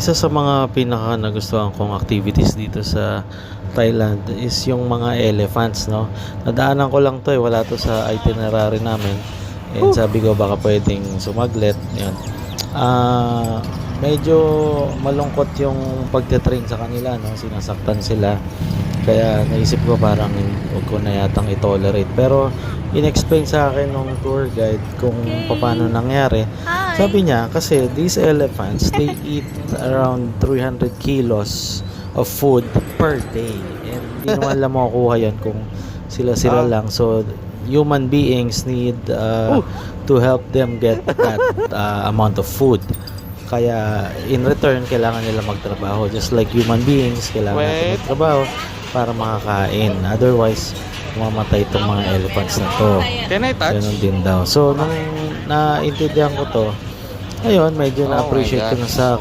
Isa sa mga pinaka nagustuhan kong activities dito sa Thailand is yung mga elephants, no? Nadaanan ko lang 'to, wala 'to sa itinerary namin. And sabi ko baka pwedeng sumaglit, 'yan. Medyo malungkot yung pagte-train sa kanila, no? Sinasaktan sila. Kaya naisip ko parang huwag ko na yatang i-tolerate. Pero in-explain sa akin ng tour guide kung paano nangyari. Sabi niya, kasi these elephants, they eat around 300 kilos of food per day. And hindi naman lang makukuha yan kung sila-sila lang. So, human beings need to help them get that amount of food. Kaya, in return, kailangan nila magtrabaho. Just like human beings, kailangan natin magtrabaho para makakain. Otherwise, mamatay itong mga elephants na to. Can I touch? Ganun din daw. So, nung naintindihan ko to, ayun, medyo na-appreciate ko na sa